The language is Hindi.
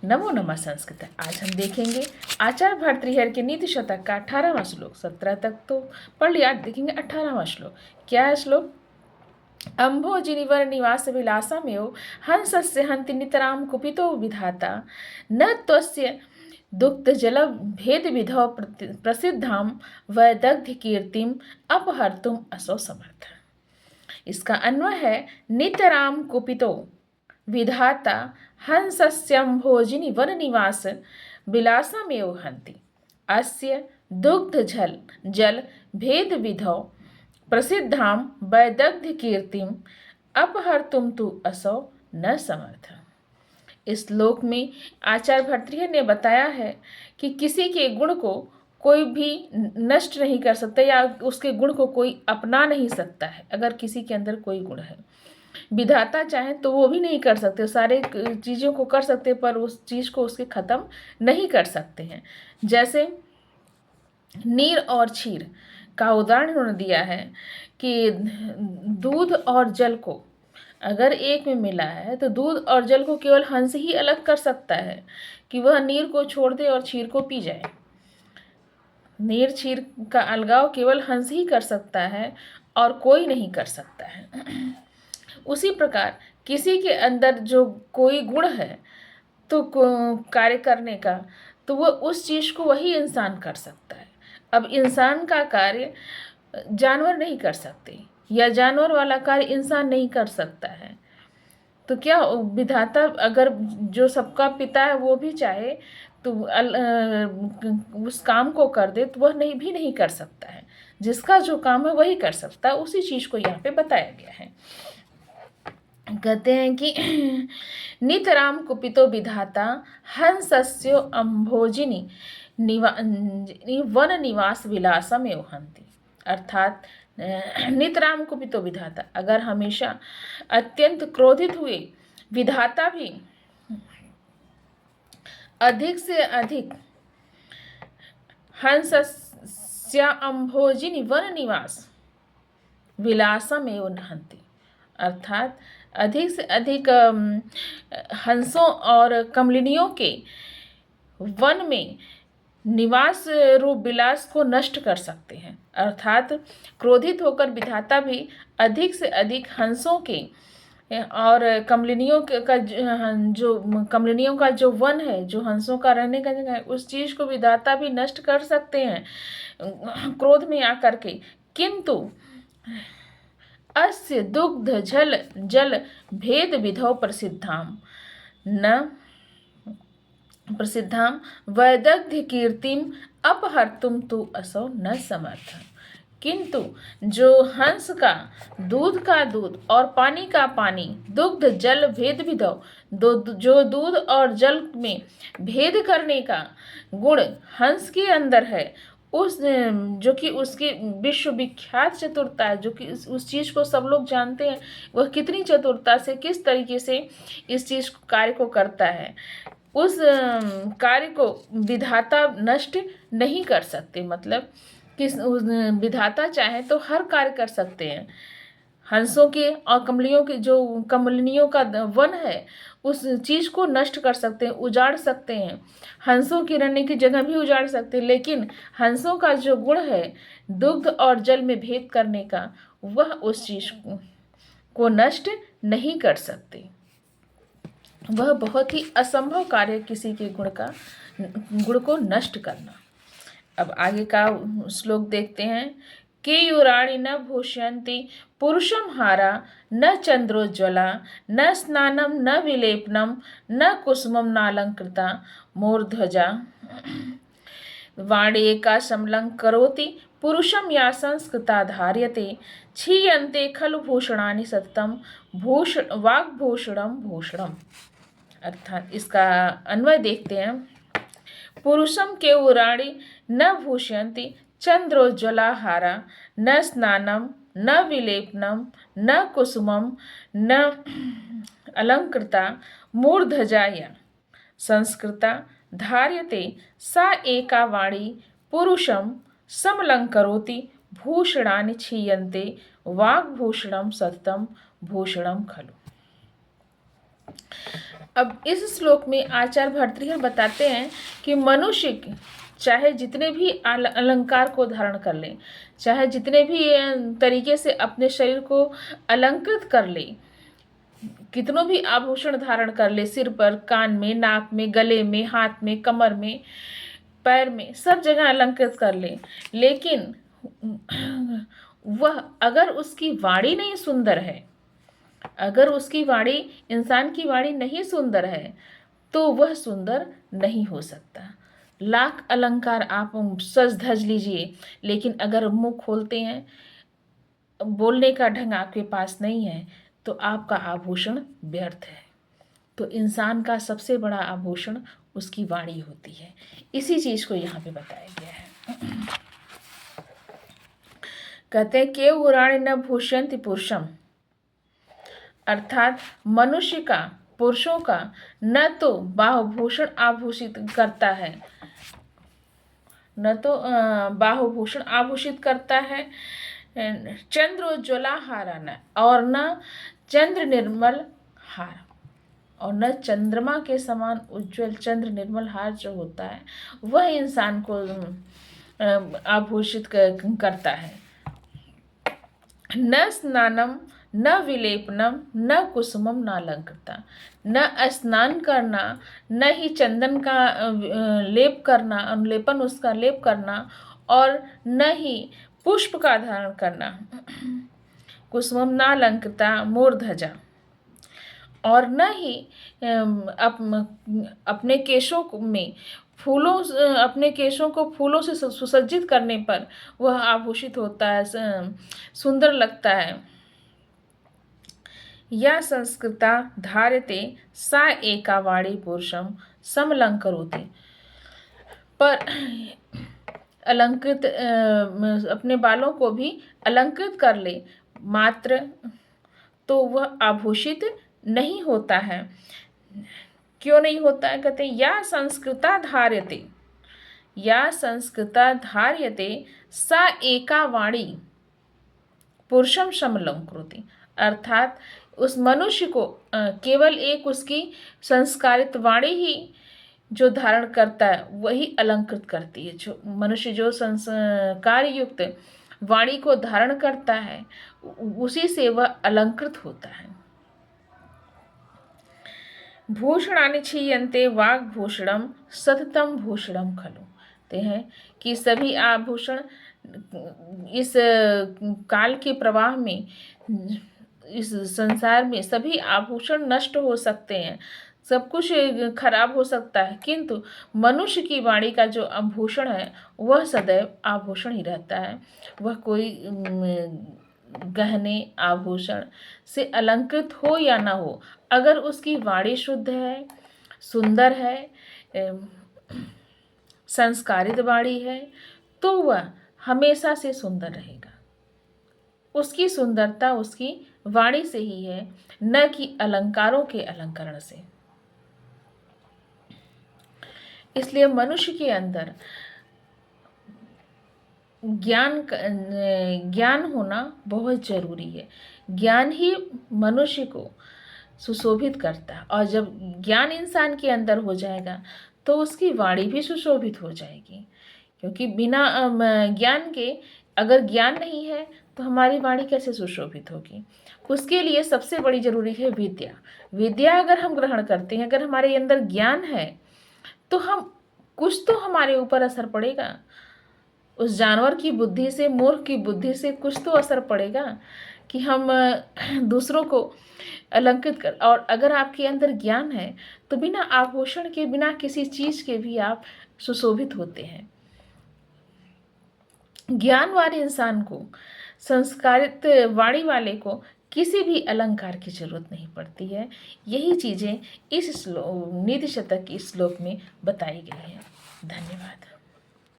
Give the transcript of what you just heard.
नमो नमः संस्कृत। आज हम देखेंगे आचार्य भर्तृहरि के नीति शतक का 18वां श्लोक। 17 तक तो पढ़ लिया, आज देखेंगे 18वां श्लोक। क्या है श्लोक? अम्भोजिनिवर निवास विलासमेव हंसस्य हन्ति नितरां कुपितो विधाता न त्वस्य दुग्धजल भेद विधौ प्रसिद्धां वैदग्ध्य कीर्तिम अपहर्तुम असौ समर्थ। इसका अन्वय है नितरां कुपितो विधाता हंसस्यं भोजिनी वन निवास विलासमेव हन्ति अस्य दुग्ध जल भेद विधौ प्रसिद्धां वैदग्ध्य कीर्तिम अपहर्तुम तु असौ न समर्थ। इस श्लोक में आचार्य भर्तृहरि ने बताया है कि किसी के गुण को कोई भी नष्ट नहीं कर सकता या उसके गुण को कोई अपना नहीं सकता है। अगर किसी के अंदर कोई गुण है, विधाता चाहे तो वो भी नहीं कर सकते, सारे चीज़ों को कर सकते पर उस चीज़ को उसके ख़त्म नहीं कर सकते हैं। जैसे नीर और क्षीर का उदाहरण उन्होंने दिया है कि दूध और जल को अगर एक में मिला है तो दूध और जल को केवल हंस ही अलग कर सकता है कि वह नीर को छोड़ दे और क्षीर को पी जाए। नीर क्षीर का अलगाव केवल हंस ही कर सकता है और कोई नहीं कर सकता है। उसी प्रकार किसी के अंदर जो कोई गुण है तो कार्य करने का, तो वह उस चीज़ को वही इंसान कर सकता है। अब इंसान का कार्य जानवर नहीं कर सकते या जानवर वाला कार्य इंसान नहीं कर सकता है, तो क्या विधाता अगर जो सबका पिता है वो भी चाहे तो उस काम को कर दे तो वह नहीं कर सकता है। जिसका जो काम है वही कर सकता है। उसी चीज़ को यहाँ पे बताया गया है। कहते हैं कि नितराम कुपितो विधाता हंसस्यो अम्भोजिनी वन निवास विलासम एव हन्ति। अर्थात नितराम कुपितो विधाता, अगर हमेशा अत्यंत क्रोधित हुए विधाता भी अधिक से अधिक हंसस्या अम्भोजिनी वन निवास विलासम एव हन्ति, अर्थात अधिक से अधिक हंसों और कमलिनियों के वन में निवास रूप विलास को नष्ट कर सकते हैं। अर्थात क्रोधित होकर विधाता भी अधिक से अधिक हंसों के और कमलिनियों का जो वन है, जो हंसों का रहने का जगह है, उस चीज़ को विधाता भी नष्ट कर सकते हैं क्रोध में आकर के। किंतु अस्य दुग्ध जल भेद विधौ प्रसिद्धां वैदग्ध्य कीर्तिम अपहर्तुम तु असौ न समर्थ। किंतु जो हंस का दूध और पानी का पानी, दुग्ध जल भेद विधौ, जो दूध और जल में भेद करने का गुण हंस के अंदर है, उस जो कि उसकी विश्वविख्यात चतुरता है, जो कि उस चीज़ को सब लोग जानते हैं, वह कितनी चतुरता से किस तरीके से इस चीज़ कार्य को करता है, उस कार्य को विधाता नष्ट नहीं कर सकते। मतलब कि विधाता चाहे तो हर कार्य कर सकते हैं। हंसों के और कमलिनियों का वन है, उस चीज़ को नष्ट कर सकते हैं, उजाड़ सकते हैं। हंसों की रहने की जगह भी उजाड़ सकते हैं, लेकिन हंसों का जो गुण है दुग्ध और जल में भेद करने का, वह उस चीज़ को नष्ट नहीं कर सकते। वह बहुत ही असंभव कार्य किसी के गुण को नष्ट करना। अब आगे का श्लोक देखते हैं। केयूराणि न भूषयन्ति पुरुषं हारा न चंद्रोज्ज्वला न स्नानं न विलेपनं न कुसुमं नालंकृता मूर्ध्वजा वाणेका समलंकरोति पुरुषं या संस्कृता धार्यते क्षीयन्ते खलु भूषणानि सततं वाग्भूषणं भूषणम्। अर्थात इसका अन्वय देखते हैं। पुरुषम केयूराणि न भूषयन्ति चंद्रोज्ज्वलाहारा न स्नानं न विलेपनं न कुसुमं न अलंकृता मूर्धजा या संस्कृता धार्यते सा एका वाणी पुरुषं समलंकरोति भूषणानि क्षीयन्ते वाग्भूषणं सततं भूषणं खलु। अब इस श्लोक में आचार्य भर्तृहरि बताते हैं कि मनुष्य चाहे जितने भी अलंकार को धारण कर ले, चाहे जितने भी तरीके से अपने शरीर को अलंकृत कर ले, कितनों भी आभूषण धारण कर ले, सिर पर, कान में, नाक में, गले में, हाथ में, कमर में, पैर में, सब जगह अलंकृत कर ले, लेकिन वह अगर उसकी वाणी नहीं सुंदर है, अगर उसकी वाणी, इंसान की वाणी नहीं सुंदर है, तो वह सुंदर नहीं हो सकता। लाख अलंकार आप सज धज लीजिए, लेकिन अगर मुंह खोलते हैं, बोलने का ढंग आपके पास नहीं है, तो आपका आभूषण व्यर्थ है। तो इंसान का सबसे बड़ा आभूषण उसकी वाणी होती है। इसी चीज को यहाँ पे बताया गया है। कहते हैं के उराणी न भूषयन्ति पुरुषम, अर्थात मनुष्य का, पुरुषों का न तो बाहुभूषण आभूषित करता है, न तो बाहुभूषण आभूषित करता है, चंद्रोज्ज्वला हारा न, और न चंद्र निर्मल हार, और न चंद्रमा के समान उज्जवल चंद्र निर्मल हार जो होता है वह इंसान को आभूषित करता है। न स्नानम न विलेपनम न कुसुमम न अलंकृता, न स्नान करना, न ही चंदन का लेप करना, अनुलेपन उसका लेप करना, और न ही पुष्प का धारण करना, कुसुमम न अलंकृता मूर्धजा, और न ही अपने केशों में फूलों, अपने केशों को फूलों से सुसज्जित करने पर वह आभूषित होता है, सुंदर लगता है। या संस्कृता धार्यते सा एका वाणी पुरुषम समलंकरोति, पर अलंकृत अपने बालों को भी अलंकृत कर ले मात्र, तो वह आभूषित नहीं होता है। क्यों नहीं होता है? कहते हैं या संस्कृता धार्यते, या संस्कृता धार्यते सा एका वाणी पुरुषम समलंकृति, अर्थात उस मनुष्य को केवल एक उसकी संस्कारित वाणी ही जो धारण करता है वही अलंकृत करती है। जो मनुष्य जो संस्कार युक्त वाणी को धारण करता है उसी से वह अलंकृत होता है। भूषणानि क्षीयन्ते वाग्भूषणम सततम भूषणम खलु, ते हैं कि सभी आभूषण इस काल के प्रवाह में, इस संसार में सभी आभूषण नष्ट हो सकते हैं, सब कुछ खराब हो सकता है, किंतु मनुष्य की वाणी का जो आभूषण है वह सदैव आभूषण ही रहता है। वह कोई गहने आभूषण से अलंकृत हो या ना हो, अगर उसकी वाणी शुद्ध है, सुंदर है, संस्कारित वाणी है, तो वह हमेशा से सुंदर रहेगा। उसकी सुंदरता उसकी वाणी से ही है, न कि अलंकारों के अलंकरण से। इसलिए मनुष्य के अंदर ज्ञान होना बहुत जरूरी है। ज्ञान ही मनुष्य को सुशोभित करता है, और जब ज्ञान इंसान के अंदर हो जाएगा तो उसकी वाणी भी सुशोभित हो जाएगी। क्योंकि बिना ज्ञान के, अगर ज्ञान नहीं है तो हमारी वाणी कैसे सुशोभित होगी? उसके लिए सबसे बड़ी जरूरी है विद्या। विद्या अगर हम ग्रहण करते हैं, अगर हमारे अंदर ज्ञान है, तो हम कुछ तो हमारे ऊपर असर पड़ेगा। उस जानवर की बुद्धि से, मूर्ख की बुद्धि से कुछ तो असर पड़ेगा कि हम दूसरों को अलंकृत कर। और अगर आपके अंदर ज्ञान है तो बिना आभूषण के, बिना किसी चीज के भी आप सुशोभित होते हैं। ज्ञान वाले इंसान को, संस्कारित वाणी वाले को किसी भी अलंकार की जरूरत नहीं पड़ती है। यही चीजें इस नीति शतक के श्लोक में बताई गई हैं। धन्यवाद।